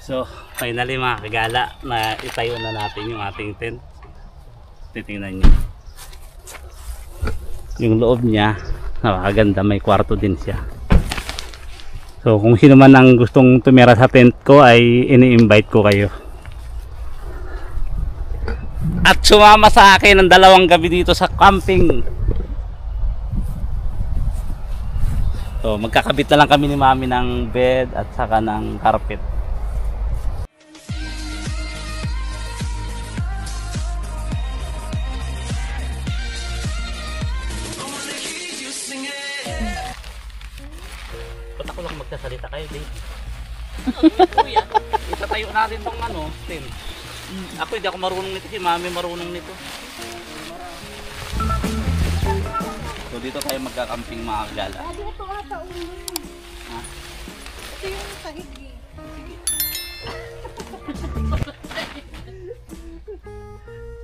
So, finally mga kagala, na itayo na natin yung ating tent. Titingnan nyo. Yung loob niya, napakaganda, may kwarto din siya. So, kung sino man ang gustong tumira sa tent ko ay ini-invite ko kayo. At sumama sa akin ng 2 gabi dito sa camping. So, magkakabit na lang kami ni Mami ng bed at saka ng carpet. Ba't ako lang magsasalita kayo, Dave? Kuya, itatayo natin tong tent. Ako hindi ako marunong nito, si Mami marunong nito. So dito tayo magka-camping mga kagala. Ito ata ulo. Ha? Ito yung sahig eh. Sige.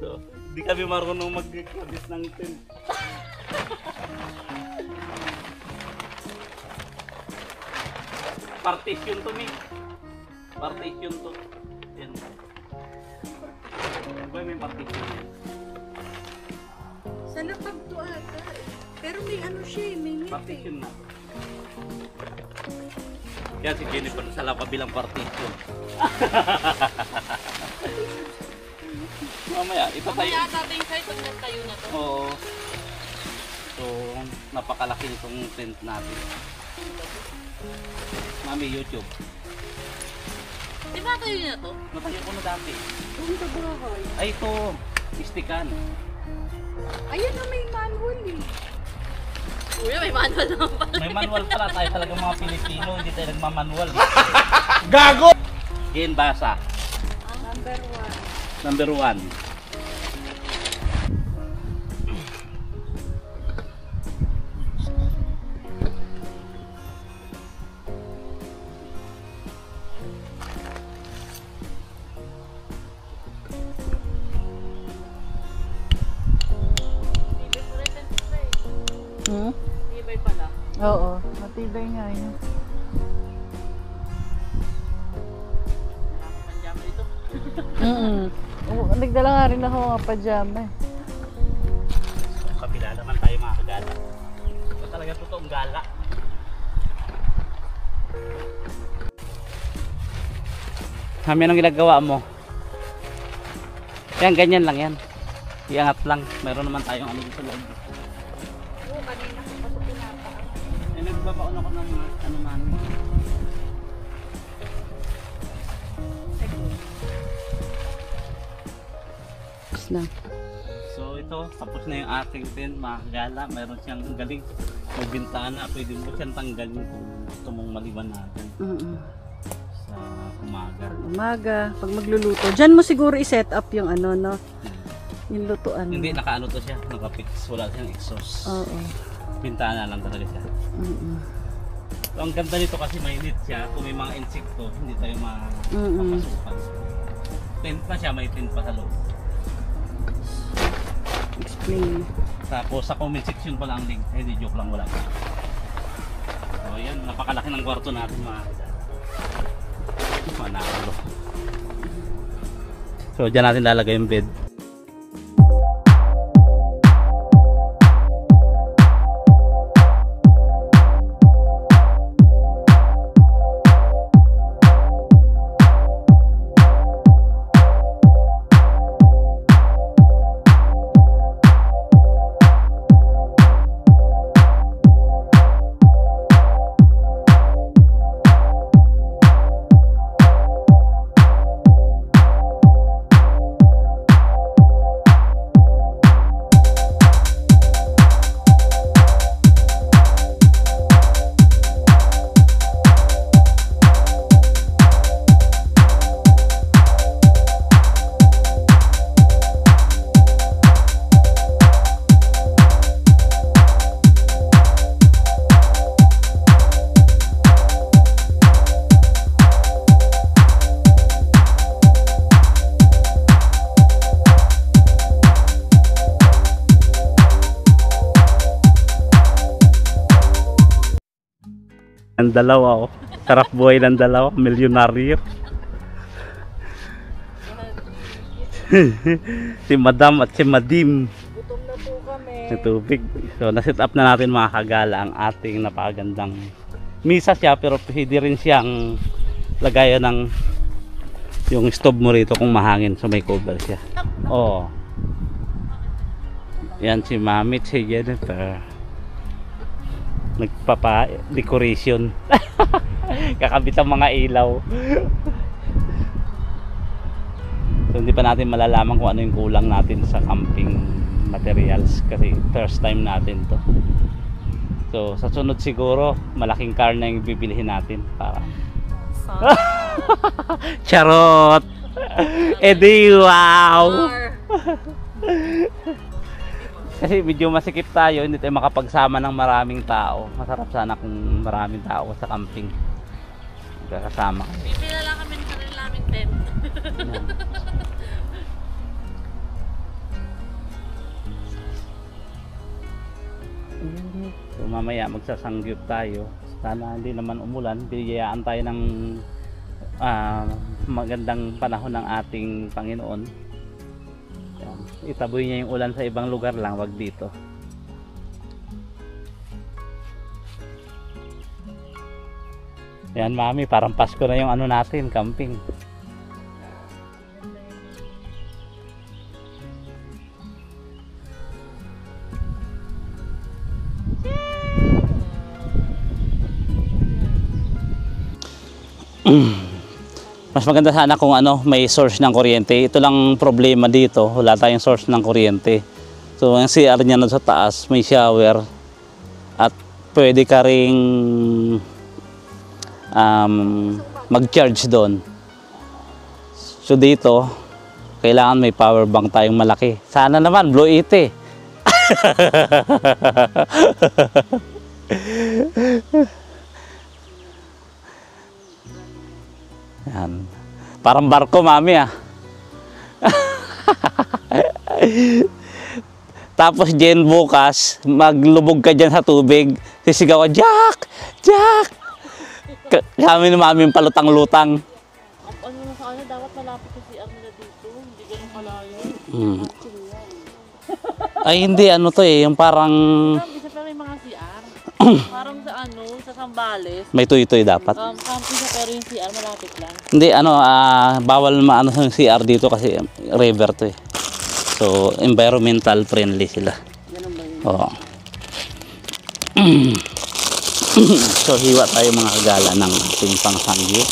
So, hindi kami marunong mag-kabit ng tent. Partition to, me. Partition to. Yan. May partition yan. Sa lapag to ata eh. Pero may ano siya eh, may ngip eh. Partition na. Yan si Jennifer sa lapag bilang partition. Mamaya, ito tayo. Mamaya sabi yung sa'yo pag nagtayo na to. Oo. So, napakalaki nitong tent natin. Mami, YouTube. Di ba tayo na to? Natayo ko na dati. Doon sa bahay. Ay, ito. Istikan. Ayan na may manual eh. Kuya, may manual naman pala. May manual pala. Tayo talaga mga Pilipino. Hindi tayo nagmamanual. Gago! Gen basa. Number 1. Number 1. Ibay pala. Oo, matibay nga yun. Panjama dito. Nagdala nga rin ako mga pajama eh. So, kabila naman tayo mga kagala. Ito talaga totoong gala. Mami, anong ginagawa mo? Yan, ganyan lang yan. Iangat lang. Meron naman tayong ano dito sa loob. Oo, kanina ko pa ito pinapaan. Eh, nagbabaon ako ng ano man. Tapos na. So ito, tapos na yung ating tent mga kagala. Meron siyang galing. May bintana. Pwede mo siyang tanggalin kung gusto mong maliban natin sa umaga. Umaga, pag magluluto. Diyan mo siguro i-set up yung ano, no? Yung lutuan. Hindi, nakaano to siya. Nakapix. Wala siyang exhaust. Oo. Bintana lang talaga siya. So, ang ganda nito kasi mainit siya. Kung may mga insekto, hindi tayo mapapasukan. Tent na siya, may tent pa sa loob. Explain. Tapos sa comment section pala ang link. Hindi, joke lang, wala pa. So yan, napakalaki ng kwarto natin mga manalo. So dyan natin lalagay yung bed. Ang dalawa oh. Sarap buhay ng dalawa, milyonaryo. Si Madam at si Madim Gutom na po kami. sa tubig. So na-set up na natin mga kagala ang ating napakagandang misa siya, pero pwede rin siyang lagayan ng yung stove mo rito kung mahangin, so may cover siya. Oh. Yan si Mami at si Jennifer. Nagpapa-decoration. Kakabit ang mga ilaw. So hindi pa natin malalaman kung ano yung kulang natin sa camping materials kasi first time natin to. So sa sunod siguro malaking car na yung bibilihin natin para charot. Edi wow. Kasi medyo masikip tayo, hindi tayo makapagsama ng maraming tao. Masarap sana kung maraming tao sa camping kakasama. Bibila lang kami ng sarili namin tent. So mamaya magsasangyup tayo. Sana hindi naman umulan. Biyayaan tayo ng magandang panahon ng ating Panginoon. Yan. Itaboy niya yung ulan sa ibang lugar lang, wag dito. Yan Mami, parang Pasko na yung ano natin, camping. Mas maganda sana kung may source ng kuryente. Ito lang problema dito, wala tayong source ng kuryente. So ang CR niya na sa taas, may shower at pwede ka ring mag-charge doon. So dito, kailangan may power bank tayong malaki. Sana naman, Blue 80. Yan. Parang barko, Mami ah. Tapos Jen, bukas maglubog ka dyan sa tubig, sisigaw ka, Jack! Jack! Kami ni Mami yung palutang-lutang. Ano na sa dapat malapit sa CR nila dito. Hindi ganun kalayo. Ay hindi, to yung parang Isa pero yung mga CR. Parang sa sa Sambales. may tuy-tuy dapat. Camping na pero yung CR malapit lang. Hindi, bawal maano sa CR dito kasi river to eh. So, environmental friendly sila. Ganun ba yun? Oo. So, hiwa tayo mga kagala ng ating pangsangyo.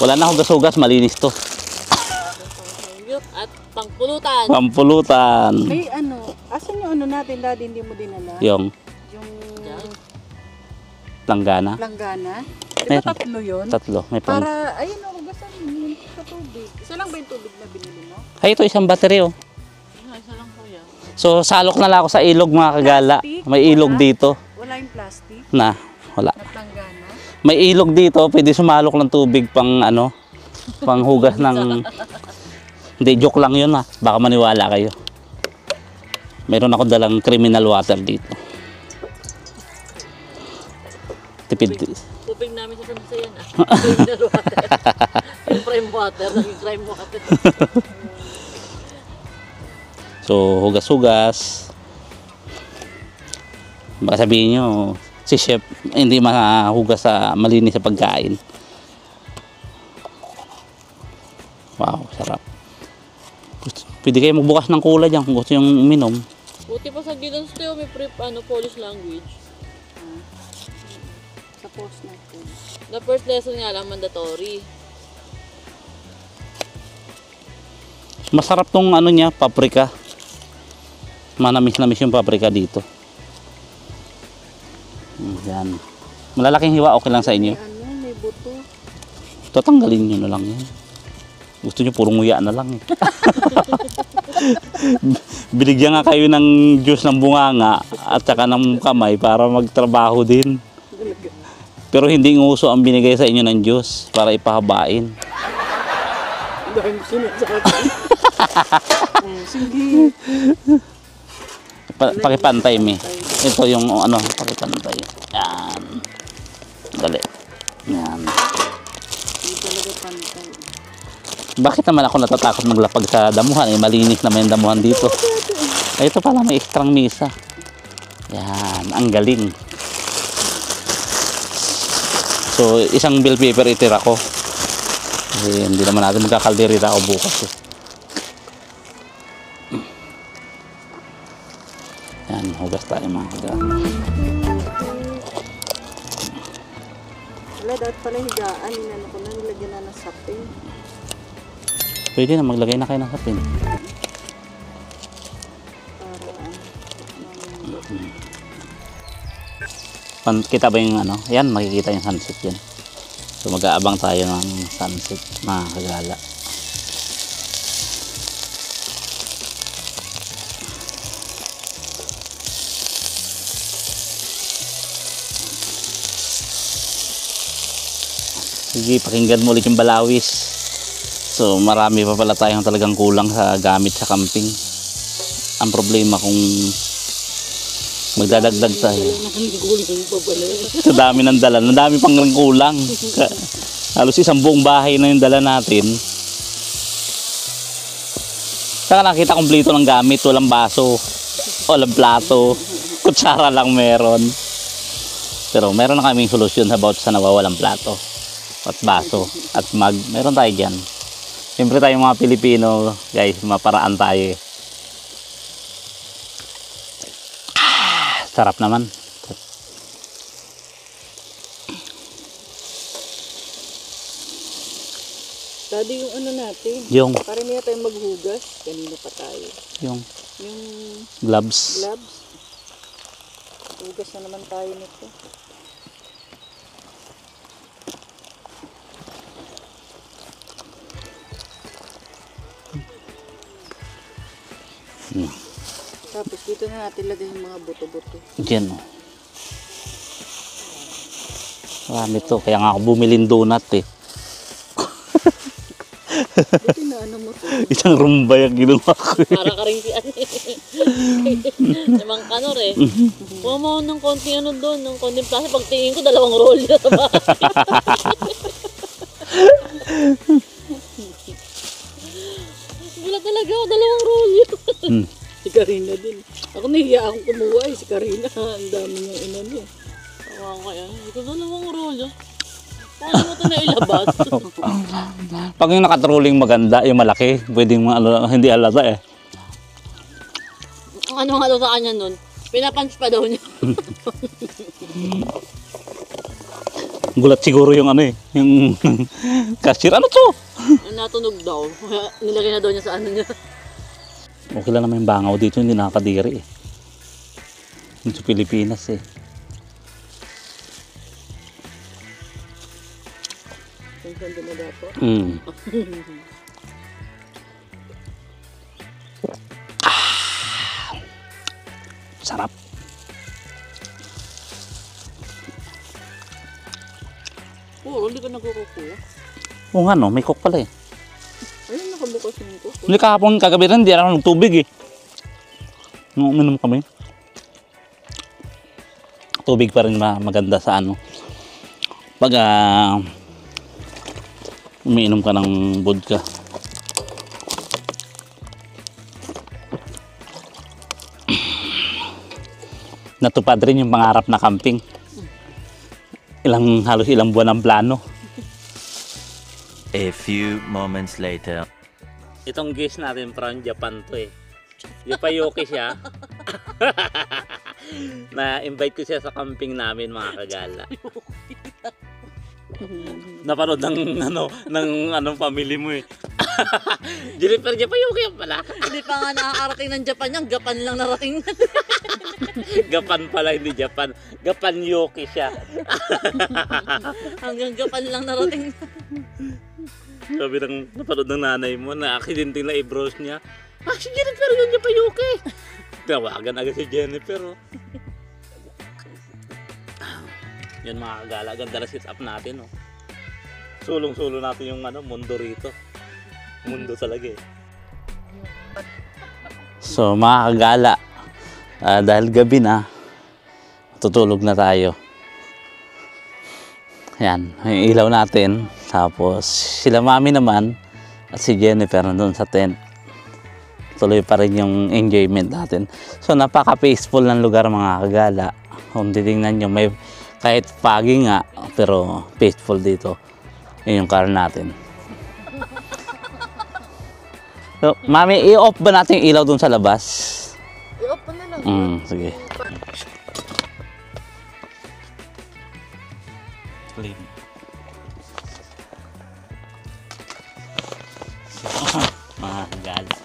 Wala na hugas-hugas, malinis to. At pangpulutan. Pampulutan. May asan yung natin, Daddy, hindi mo dinala? Yung Yung langgana. langgana? Di ba Meron. tatlo yun? Tatlo. May pang... Para, ayun hugasan yun sa tubig. Isa lang ba yung tubig na binili mo? Ay, ito isang battery oh. Isa lang kuya. So, salok na lang ako sa ilog mga kagala. May ilog dito Wala yung plastic na wala. na langgana? May ilog dito, pwede sumalok ng tubig pang panghugas ng... Hindi, joke lang yun ah. Baka maniwala kayo. Meron ako dalang criminal water dito. Tipid. Tubig namin sa Sansayan Criminal water. Yung prime water, naging crime water. So, hugas-hugas. Baka sabihin nyo, si chef hindi mahugas sa malinis sa pagkain. Wow, sarap. Pwede kayo magbukas ng cola dyan kung gusto yung uminom. Buti pa sa Gilons tayo, may Polish language. Sa post natin. The first lesson nga lang, mandatory. Masarap tong niya, paprika. Manamis-namis yung paprika dito. Yan. Malalaking hiwa, okay lang sa inyo. May buto. Tatanggalin nyo na lang yan. Gusto nyo puro nguya na lang eh. Binigyan nga kayo ng juice ng bunganga at saka ng kamay para magtrabaho din. Pero hindi nguso ang binigay sa inyo ng juice para ipahabain. Dahil sinasabi. Sige. Pakipantay mi. Ito yung pakipantay. Yan. Dali. Yan. Hindi talaga pantay. Bakit naman ako natatakot maglapag sa damuhan? Eh, malinis naman yung damuhan dito. Ay, ito pala, may extrang misa. Yan, ang galing. So, isang bill paper itira ko. Kasi hindi naman natin magkakalderita ako bukas eh. Yan, hugas tayo mga kagala. Wala, dapat pala higaan. Inano ko na, nilagyan na ng sapin. Pwede na, maglagay na kayo ng sapin. Kita ba yung ano? Yan, makikita yung sunset yan. So mag-aabang tayo ng sunset mga kagala. Sige, pakinggan mo ulit yung balawis. So marami pa pala tayong talagang kulang sa gamit sa camping. Ang problema kung magdadagdag tayo. Sa dami ng dala. Ang dami pang kulang. Halos isang buong bahay na yung dala natin. Saka nakita kompleto ng gamit. Walang baso. Walang plato. Kutsara lang meron. Pero meron na kaming solusyon about sa nawawalang plato. At baso. At mug. Meron tayo dyan. Siyempre tayong mga Pilipino, guys, maparaan tayo eh. Sarap naman. Daddy, yung ano natin. Yung Para niya tayong maghugas. Kanina pa tayo. yung Yung gloves. gloves. Hugas na naman tayo nito. Tapos dito na natin lagay yung mga buto-buto. Diyan oh. Marami to. Kaya nga ako bumilin donut eh. Buti na ano mo to. Isang rumba yung ginawa ko eh. Para ka rin si ano eh. Namang kanor eh. Kuha mo ng konti ano doon, ng konting plastic. Pagtingin ko, 2 roll na sa bahay. Wala talaga ako, 2 roll yun. Si Karina din. Ako nahiya akong kumuha eh. Si Karina, ang dami niyang inano. Tawa ko kaya. Ito 2 roll yun. Paano mo ito nailabas? Pag yung nakatrolling maganda, yung malaki, pwedeng hindi halata eh. Ano nga daw sa kanya nun? Pinapunch pa daw niya. Gulat siguro yung ano eh. Yung cashier, ano to? Natunog daw. Kaya nilagay na daw niya sa ano niya. Okay lang naman yung bangaw dito, hindi nakakadiri eh. Yung sa Pilipinas eh. Yung sando na dapat. Sarap. Oo, hindi ka nagkukukuha. Oo nga no, may coke pala eh. Ayun, nakabukas yung ito. Hindi kahapon kagabi rin, hindi ako nagtubig eh. Nung uminom kami. Tubig pa rin maganda sa ano. Pag umiinom ka ng vodka. Natupad rin yung pangarap na camping. Halos ilang buwan ang plano. A few moments later. Itong guest natin from Japan to eh. Japayoki siya. Na-invite ko siya sa camping namin mga kagala. Napanood ng family mo eh. Jennifer Japayoki yan pala. Hindi pa nga nakakarating ng Japan yan. Gapan lang narating. Gapan pala, hindi Japan. Gapanyoki siya. Hanggang Gapan lang narating. Sabi ng napanood ng nanay mo na aksidente na i-browse niya. Si Jennifer yun, Japayoki. Tawagan agad si Jennifer. Oh. Yan mga kagala, ganda na sit up natin. Oh. Sulong-sulo natin yung mundo rito. Mundo talaga eh. So mga kagala, dahil gabi na, tutulog na tayo. Yan, yung ilaw natin. Tapos sila mami naman, At si Jennifer nandun sa tent. Tuloy pa rin yung enjoyment natin. So napaka-peaceful ng lugar mga kagala. Kung titingnan nyo, may kahit foggy nga, pero peaceful dito. Yun yung car natin. So, Mami, i-off ba natin yung ilaw dun sa labas? I-off mo na lang. Sige. Clean. So, mga kagala.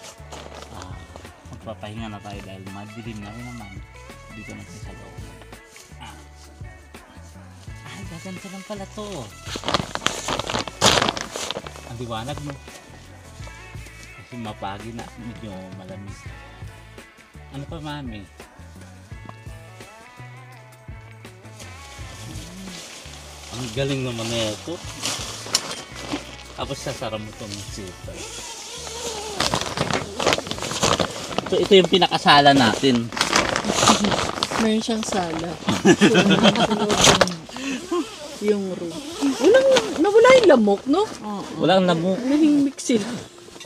Magpapahinga na tayo dahil madilim na rin naman. Dito na tayo sa loob. Ay, gaganda lang pala to. Ang liwanag mo. Kasi mapagi na, medyo malamig. Ano pa, Mami? Ang galing naman na ito. Tapos sasara mo itong super. Ito yung pinakasala natin. Meron siyang sala. Yung room. Nawala yung lamok, no? Walang lamok. Nahimik sila.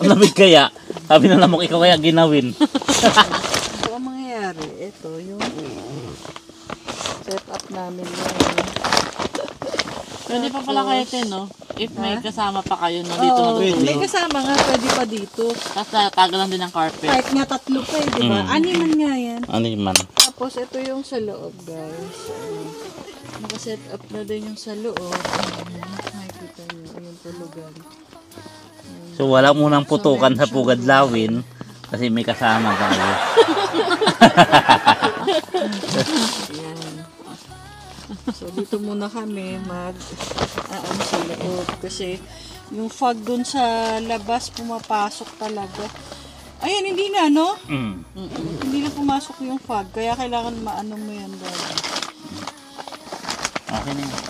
Ang lamig kaya. Sabi ng lamok, ikaw kaya ginawin. So, ang mangyayari, ito yung set up namin ngayon. Pwede pa pala kayo din, no? If may kasama pa kayo na dito Oo, matutulog. may kasama nga, pwede pa dito. Tapos tagal lang din ng carpet. Kahit nga 3 pa eh, di ba? Animan nga yan. Ano yung man? Tapos ito yung sa loob, guys. Nakaset up na din yung sa loob. Makikita nyo, yung tulugan. So wala munang putukan sa pugad lawin kasi may kasama tayo. Yan. So dito muna kami mag-aan sa loob kasi yung fog dun sa labas pumapasok talaga. Ayan, hindi na, no? Hindi na pumasok yung fog, kaya kailangan maano mo yan doon. Okay na yun.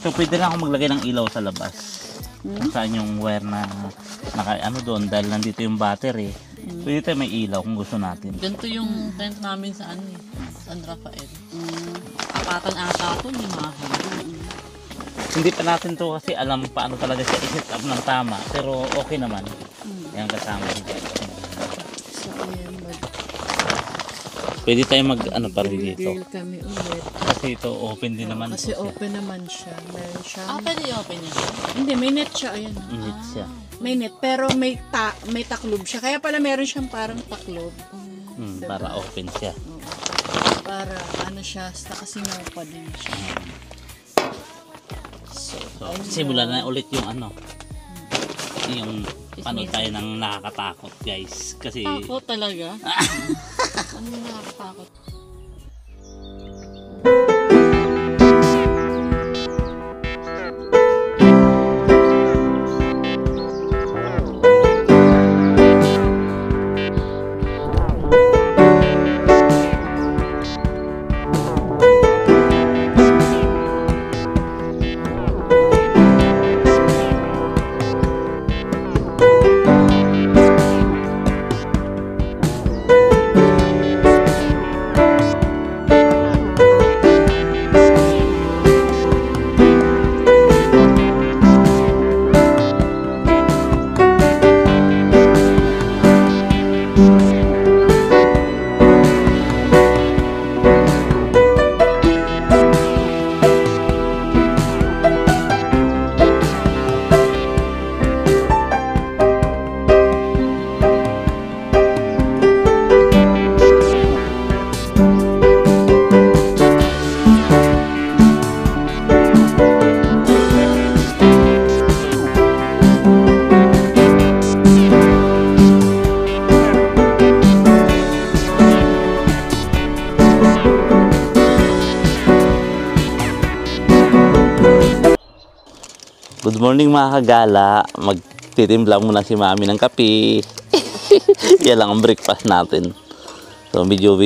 So pwede lang ako maglagay ng ilaw sa labas. Kung saan yung wire na ano doon dahil nandito yung battery. Pwede tayo may ilaw kung gusto natin. Ganito yung tent namin sa ano eh, San Rafael. Apatan ata ito ni Mahi. Hindi pa natin to kasi alam paano talaga siya i-set up ng tama. Pero okay naman. Yan kasama dito. So ayan, Pwede tayo mag ano pa rin dito. mag-grill kami ulit. Kasi ito open din naman. Kasi po siya. open naman siya. Meron siya. Pwede i-open niya. Hindi, may net siya. Ayan. Init siya. May net, pero may taklob siya. Kaya pala meron siyang parang taklob. Para open siya. Para ano siya, nakasingaw pa din siya. So, So, simulan na ulit yung ano. Yung paano tayo nang nakakatakot, guys. Kasi Takot talaga. Ano yung nakakatakot? good morning mga kagala. Magtitimpla muna si Mami ng kape. Yan lang ang breakfast natin. So medyo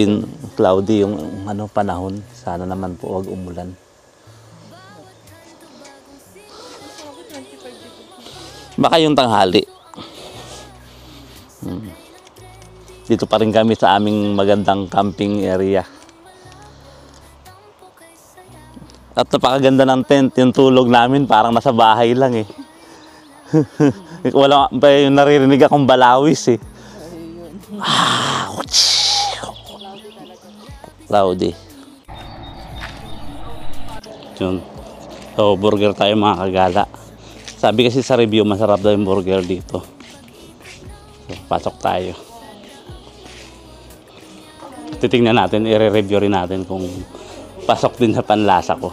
cloudy yung panahon. Sana naman po wag umulan. Baka yung tanghali. Dito pa rin kami sa aming magandang camping area. At napakaganda ng tent. Yung tulog namin parang nasa bahay lang eh. Wala pa yung naririnig akong balawis eh. Ayun. Cloudy. Yun. So, burger tayo mga kagala. Sabi kasi sa review, masarap daw yung burger dito. So, pasok tayo. Titingnan natin, i-review rin natin kung pasok din sa panlasa ko.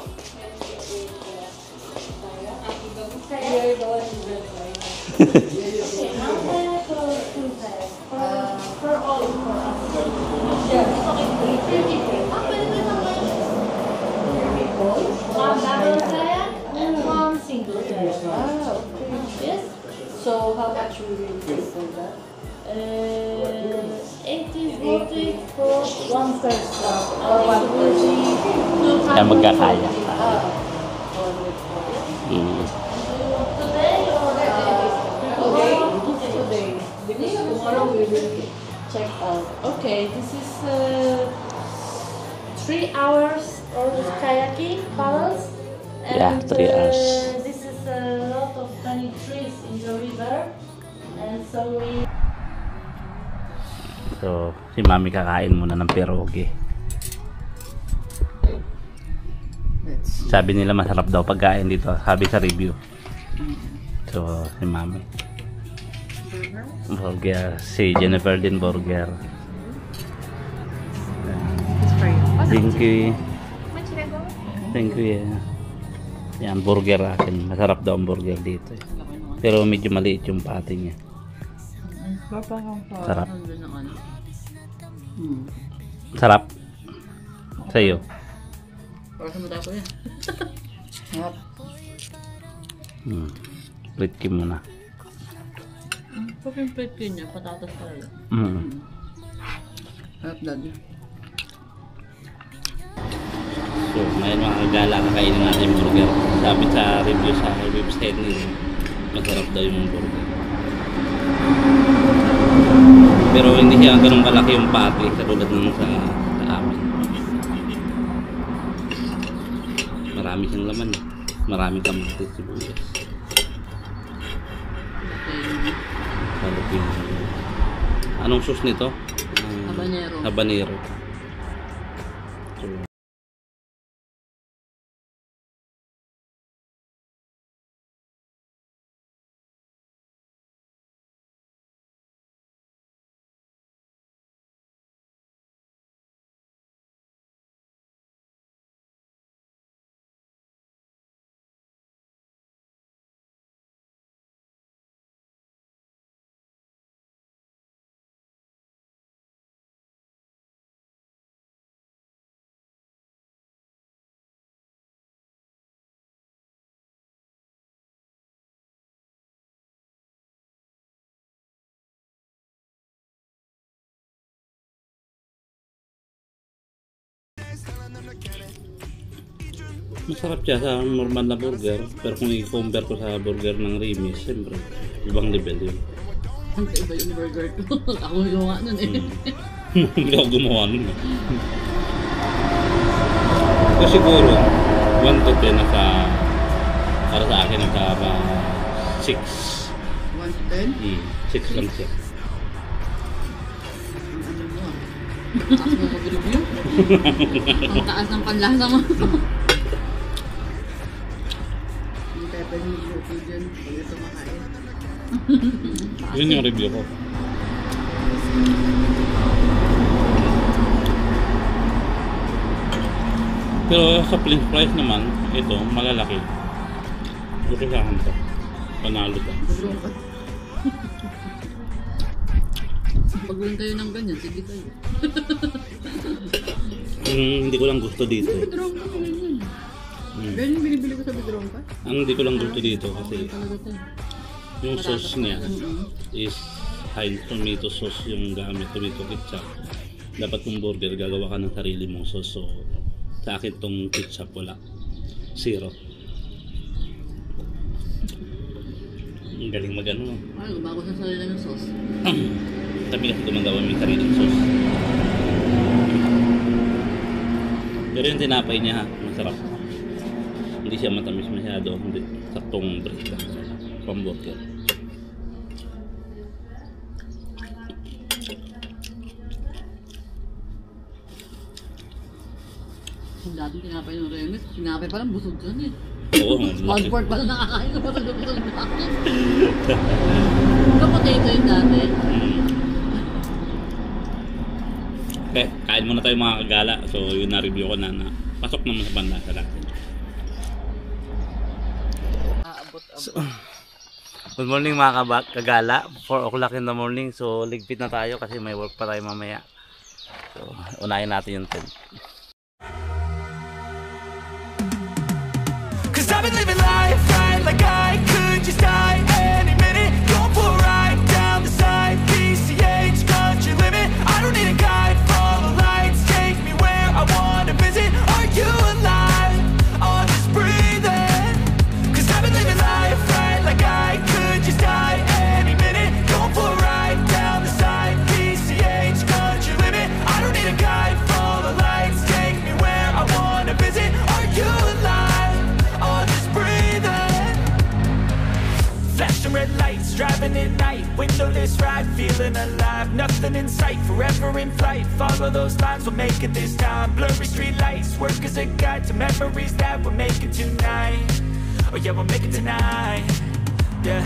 So how much will you pay for that? 80 zloty for one person. Kaya magkakaya. Today or Today. Because tomorrow we will check out. Okay, this is 3 hours of kayaking paddles. Yeah, 3 hours. This is a lot of tiny trees in the river, and so we. So, si Mami kakain muna ng pierogi. Sabi nila masarap daw pagkain dito, sabi sa review. So, si Mami. Burger. Si Jennifer din burger. Thank you. Thank you. Yeah. Yan, burger akin. Masarap daw ang burger dito. Pero medyo maliit yung patty niya. Sarap. Sarap. Sa'yo. Para sa mata ko yan. Plate muna. Pag yung plate niya, patatas talaga. Harap daddy. So, ngayon mga kagala, kakainin natin yung burger. Sabi sa review sa website nila, masarap daw yung burger. Pero hindi siya ganun kalaki yung patty katulad ng sa amin. Marami siyang laman eh. Marami kamatis sibuyas. Jalapeno. Anong sauce nito? Habanero. Habanero. So, masarap siya sa normal na burger, pero kung i-compare ko sa burger ng Rimis, siyempre, ibang level yun. Ang iba yung burger ko. Ako yung nga nun eh. Hindi ako gumawa nun eh. So siguro, 1 to 10 nasa, para sa akin nasa 6. 1 to 10? 6 lang siya. Ang taas mo mag-review. Ang taas ng panlasa mo. Yung pepper ni Luto dyan. Pag ito makain. Yun yung review ko. Pero sa french fries naman, ito, malalaki. Gusto sa akin to. Panalo to. Bagrong ka. Pag-run kayo ng ganyan, sige kayo. Hindi ko lang gusto dito. Bagrong ka ganyan. Ganyan yung binibili ko sa bagrong ka? Ang hindi ko lang gusto dito kasi Talaga tayo. yung sauce niya is high tomato sauce yung gamit, tomato ketchup. Dapat kung burger, gagawa ka ng sarili mong sauce. So, sa akin tong ketchup wala. 0. Ang galing magano. Ay, bago sa sarili ng sauce. Sabi kasi gumagawa may sariling sauce. Pero yung tinapay niya ha, masarap. Hindi siya matamis masyado, hindi saktong break lang. pamburger. Yung dati tinapay ng Remis, tinapay pa lang busog dyan eh. Oo, One fourth pa lang nakakain ko, busog na ako. Yung potato yung dati. Okay, kain muna tayo mga kagala. So yun na-review ko na pasok naman sa banda sa natin. Good morning mga kagala. 4 o'clock in the morning. So ligpit na tayo kasi may work pa tayo mamaya. So unahin natin yung tent. Cause I've been living life right like I could just die any minute. Going for a ride down the side, PCH country limit. I don't need a guide, follow lights, take me where I wanna visit. Are you alive? Or just breathing? Cause I've been living life right like I could just die any minute. Going for a ride down the side, PCH country limit. I don't need a guide, follow lights, take me where I wanna visit. Are you alive? Or just breathing? Flashing red lights, driving at night, windowless ride, feeling alive. Nothing in sight, forever in flight. Follow those lines, we'll make it this time. Blurry street lights, work as a guide to memories that we're making tonight. Oh yeah, we'll make it tonight. Yeah.